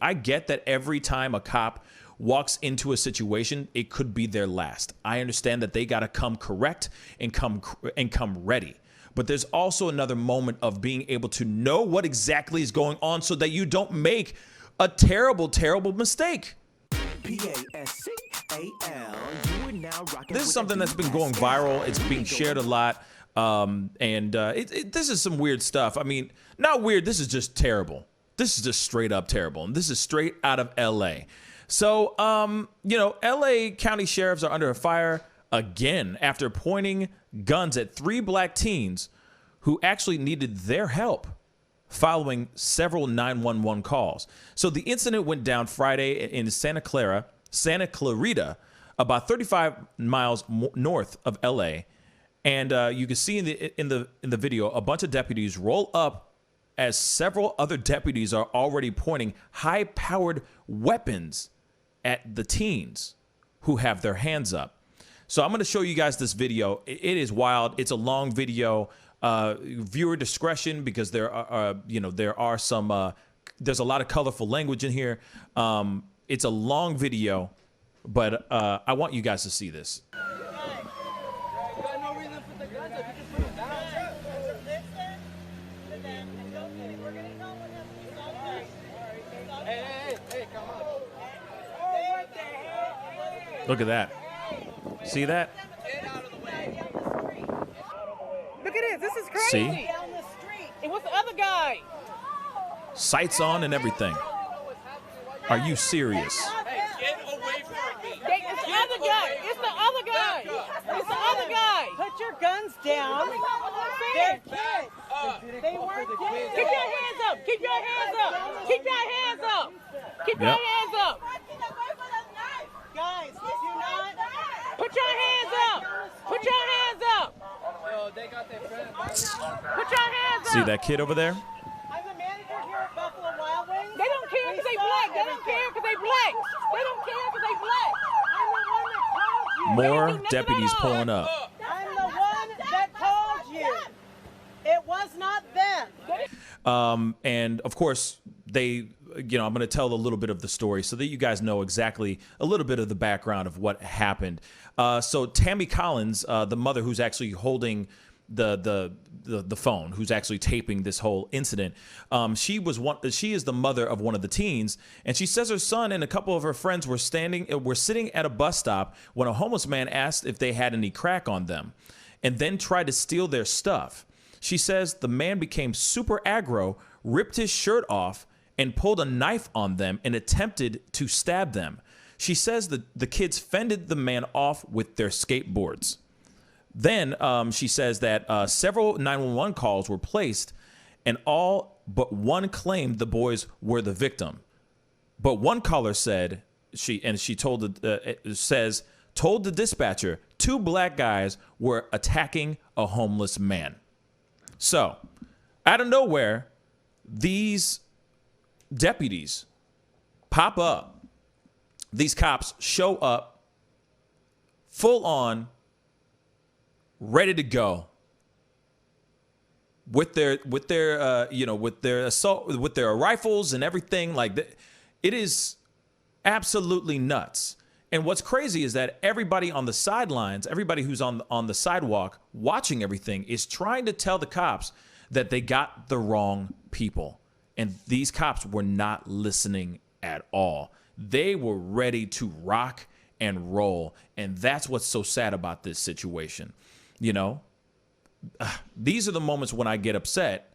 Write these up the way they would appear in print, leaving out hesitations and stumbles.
I get that every time a cop walks into a situation, it could be their last. I understand that they got to come correct and come ready. But there's also another moment of being able to know what exactly is going on so that you don't make a terrible, terrible mistake. Pascal, this is something that's been going viral. It's being shared a lot. This is some weird stuff. I mean, not weird. This is just terrible. This is just straight up terrible. And this is straight out of L.A. So, L.A. county sheriffs are under fire again after pointing guns at 3 black teens who actually needed their help following several 911 calls. So the incident went down Friday in Santa Clarita, about 35 miles north of L.A. And you can see in the video a bunch of deputies roll up as several other deputies are already pointing high-powered weapons at the teens who have their hands up. So I'm going to show you guys this video. It is wild. It's a long video. Viewer discretion, because there's a lot of colorful language in here. It's a long video, but I want you guys to see this. Look at that. See that? Look at this. This is crazy. See? And what's the other guy? Sights on and everything. Are you serious? Hey, get away from me. It's the other guy. It's the other guy. It's the other guy. Put your guns down. They're kids. They weren't kids. Keep your hands up. Keep your hands up. Keep your hands up. Keep your hands up. Guys, do not. Put your hands up. Put your hands up. Yo, they got their friends. Put your hands up. See that kid over there? I'm the manager here at Buffalo Wild Wings. They don't care because they black. They don't care because they black. They don't care because they black. I'm the one that called you. More nothing deputies at all. pulling up. I'm the one that called you. It was not them. And of course, I'm going to tell a little bit of the story so that you guys know exactly a little bit of the background of what happened. So Tammi Collins, the mother who's actually holding the phone, who's actually taping this whole incident, she is the mother of one of the teens, and she says her son and a couple of her friends were sitting at a bus stop when a homeless man asked if they had any crack on them, and then tried to steal their stuff. She says the man became super aggro, ripped his shirt off, and pulled a knife on them and attempted to stab them. She says that the kids fended the man off with their skateboards. Then she says that several 911 calls were placed, and all but one claimed the boys were the victim. But one caller said told the dispatcher 2 black guys were attacking a homeless man. So, out of nowhere, these deputies pop up. These cops show up full on, ready to go with their rifles and everything like that. It is absolutely nuts. And what's crazy is that everybody on the sidelines, everybody who's on the sidewalk watching everything, is trying to tell the cops that they got the wrong people. And these cops were not listening at all. They were ready to rock and roll. And that's what's so sad about this situation. These are the moments when I get upset,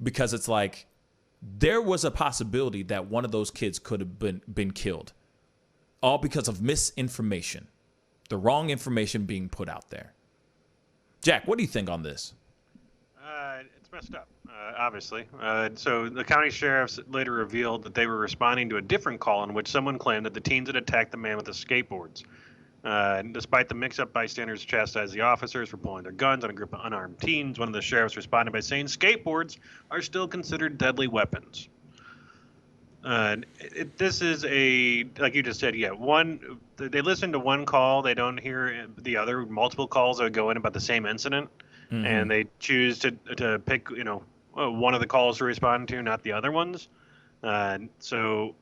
because it's like there was a possibility that one of those kids could have been killed, all because of misinformation, the wrong information being put out there. Jack, what do you think on this? It's messed up, obviously. So the county sheriffs later revealed that they were responding to a different call in which someone claimed that the teens had attacked the man with the skateboards. Despite the mix-up, bystanders chastised the officers for pulling their guns on a group of unarmed teens. One of the sheriffs responded by saying skateboards are still considered deadly weapons. This is like you just said, they listen to one call, they don't hear the other multiple calls that go in about the same incident, and they choose to pick, one of the calls to respond to, not the other ones. So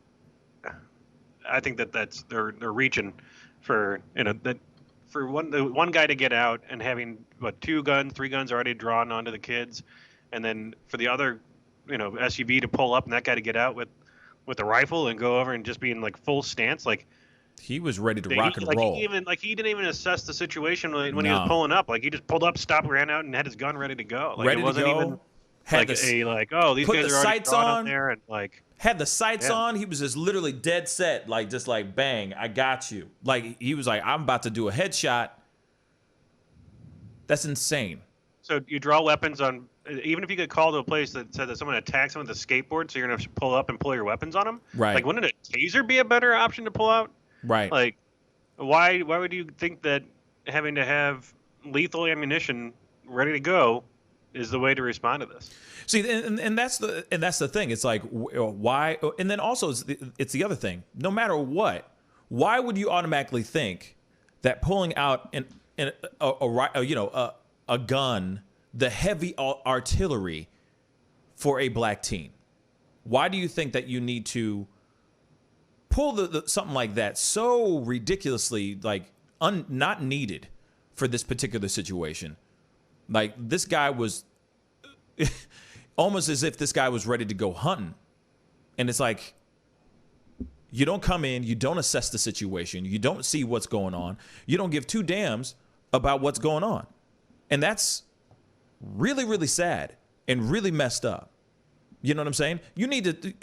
I think that's they're reaching for that for one guy to get out and having three guns already drawn onto the kids, and then for the other SUV to pull up and that guy to get out with a rifle and go over and just be in like full stance, like he was ready to rock and roll. He didn't even assess the situation when he was pulling up. Like he just pulled up, stopped, ran out, and had his gun ready to go. Like ready it wasn't to go. even Had these put guys are the already sights on there and had the sights on. He was just literally dead set, like just like bang, I got you. Like he was like, I'm about to do a headshot. That's insane. So you draw weapons on, even if you get called to a place that said that someone attacked someone with a skateboard, so you're gonna pull up and pull your weapons on them. Right. Like, wouldn't a taser be a better option to pull out? Right. Like, why would you think that having to have lethal ammunition ready to go is the way to respond to this? See, and that's the thing. It's like, why? And then also it's the other thing. No matter what, why would you automatically think that pulling out a gun, the heavy artillery for a black teen? Why do you think that you need to pull something like that so ridiculously not needed for this particular situation? Like this guy was almost as if this guy was ready to go hunting. And it's like, you don't come in, you don't assess the situation, you don't see what's going on, you don't give two damns about what's going on. And that's really, really sad and really messed up. You know what I'm saying? You need to...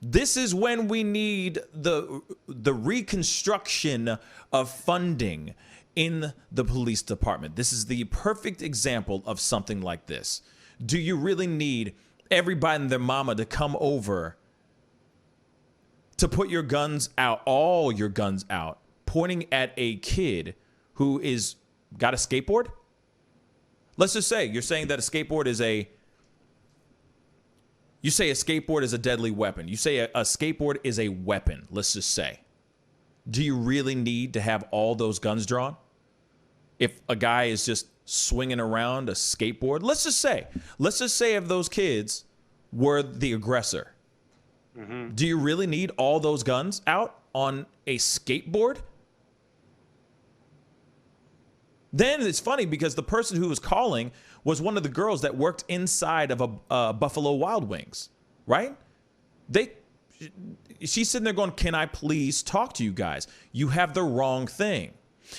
This is when we need the reconstruction of funding in the police department. This is the perfect example of something like this. Do you really need everybody and their mama to come over to put your guns out, all your guns out, pointing at a kid who is got a skateboard? Let's just say you're saying that a skateboard is a deadly weapon. You say a skateboard is a weapon, let's just say. Do you really need to have all those guns drawn? If a guy is just swinging around a skateboard, let's just say if those kids were the aggressor, do you really need all those guns out on a skateboard? Then it's funny because the person who was calling was one of the girls that worked inside of a Buffalo Wild Wings, right? She's sitting there going, can I please talk to you guys? You have the wrong thing.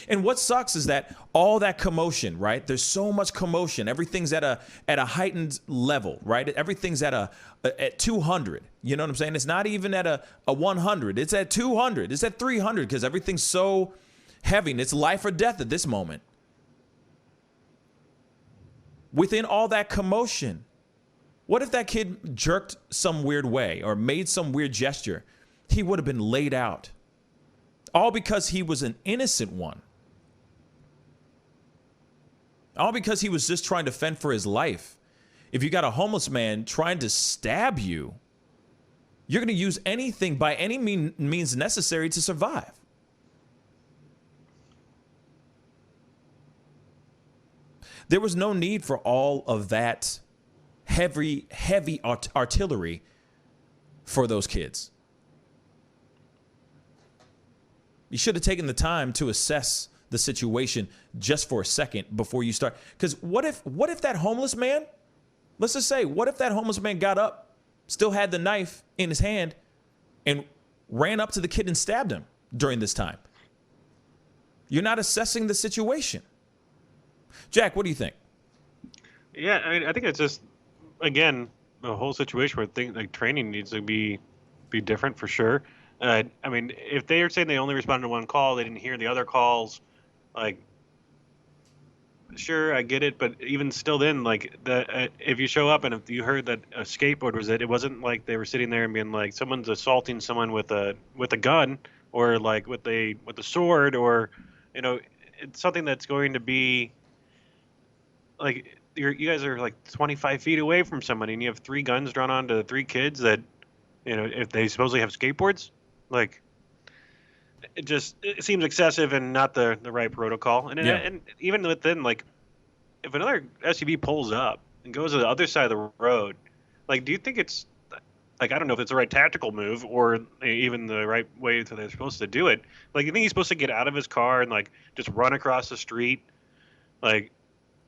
And what sucks is that all that commotion, right? There's so much commotion. Everything's at a heightened level, right? Everything's at 200. You know what I'm saying? It's not even at a 100. It's at 200. It's at 300 because everything's so heavy. And it's life or death at this moment. Within all that commotion, what if that kid jerked some weird way or made some weird gesture? He would have been laid out. All because he was an innocent one. All because he was just trying to fend for his life. If you got a homeless man trying to stab you, you're going to use anything by any means necessary to survive. There was no need for all of that heavy artillery for those kids. You should have taken the time to assess the situation just for a second before you start. Because what if that homeless man, let's just say, what if that homeless man got up, still had the knife in his hand, and ran up to the kid and stabbed him during this time? You're not assessing the situation. Jack, what do you think? Yeah, I think it's just, again, the whole situation where training needs to be different for sure. I mean, if they are saying they only responded to one call, they didn't hear the other calls, sure, I get it, but even still then, if you show up and if you heard that a skateboard was it wasn't like they were sitting there and being like, someone's assaulting someone with a gun or with a sword, or, it's something that's going to be you guys are 25 feet away from somebody and you have three guns drawn onto three kids that, if they supposedly have skateboards, it seems excessive and not the right protocol. And even within, if another SUV pulls up and goes to the other side of the road, do you think it's like, I don't know if it's the right tactical move or even the right way that they're supposed to do it. Like, you think he's supposed to get out of his car and like just run across the street, like,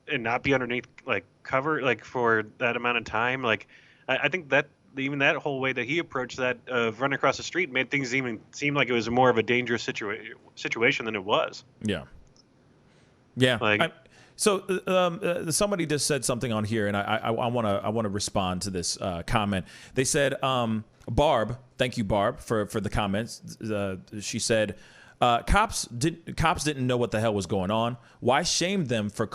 and not be underneath like cover like for that amount of time? Like, I think that even that whole way that he approached that running across the street made things even seem like it was more of a dangerous situation than it was. Yeah. Yeah. Like, Somebody just said something on here, and I want to respond to this comment. They said, Barb, thank you, Barb, for the comments. She said, cops didn't know what the hell was going on. Why shame them for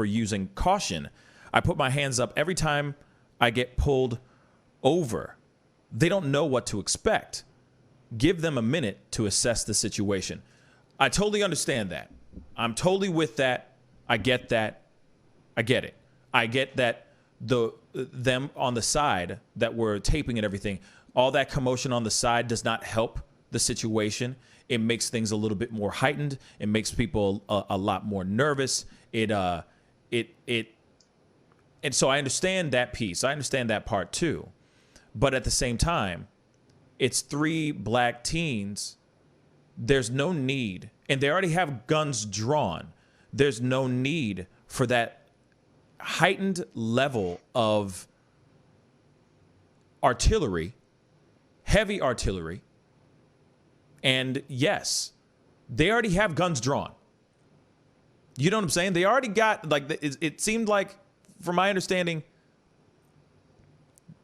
using caution? I put my hands up every time I get pulled over. They don't know what to expect. Give them a minute to assess the situation. I totally understand that. I'm totally with that. I get that. I get it. I get that them on the side that were taping and everything, all that commotion on the side does not help the situation. It makes things a little bit more heightened. It makes people a lot more nervous. And so I understand that piece. I understand that part too. But at the same time, it's 3 black teens. There's no need, and they already have guns drawn. There's no need for that heightened level of artillery, heavy artillery. And yes, they already have guns drawn. You know what I'm saying? They already got, like, it seemed like, from my understanding,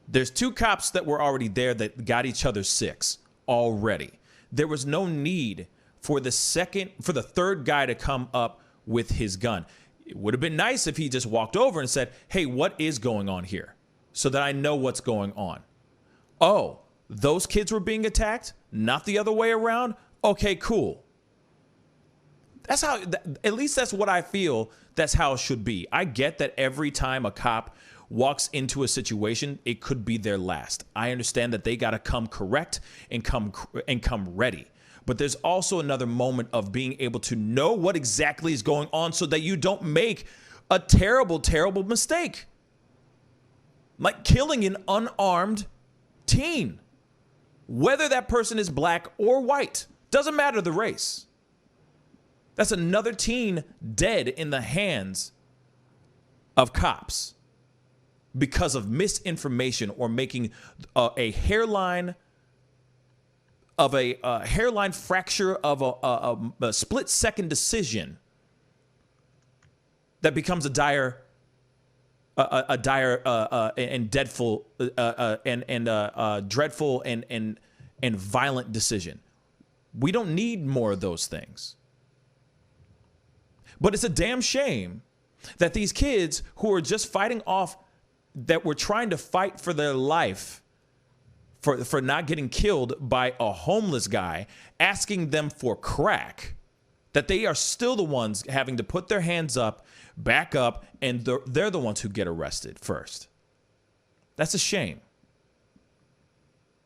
there's 2 cops that were already there that got each other 6 already. There was no need for the 3rd guy to come up with his gun. It would have been nice if he just walked over and said, hey, what is going on here? So that I know what's going on. Oh, those kids were being attacked, not the other way around? Okay, cool. That's how, at least that's what I feel. That's how it should be. I get that every time a cop walks into a situation, it could be their last. I understand that they got to come correct and come ready. But there's also another moment of being able to know what exactly is going on so that you don't make a terrible, terrible mistake. Like killing an unarmed teen. Whether that person is black or white, doesn't matter the race. That's another teen dead in the hands of cops because of misinformation or making a hairline fracture of a split-second decision that becomes a dire and dreadful and violent decision. We don't need more of those things. But it's a damn shame that these kids who are just fighting off, that were trying to fight for their life, for not getting killed by a homeless guy asking them for crack, that they are still the ones having to put their hands up, back up, and they're the ones who get arrested first. That's a shame.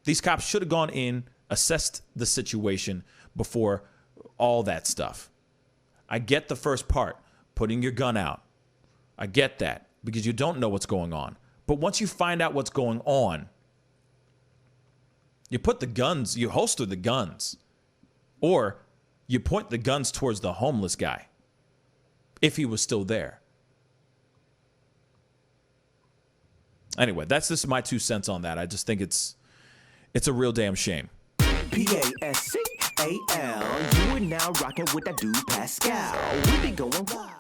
These cops should have gone in, assessed the situation before all that stuff. I get the first part, putting your gun out. I get that because you don't know what's going on. But once you find out what's going on, you put the guns, you holster the guns, or you point the guns towards the homeless guy if he was still there. Anyway, that's just my 2 cents on that. I just think it's a real damn shame. Pascal, you are now rocking with that dude Pascal. We be going wild.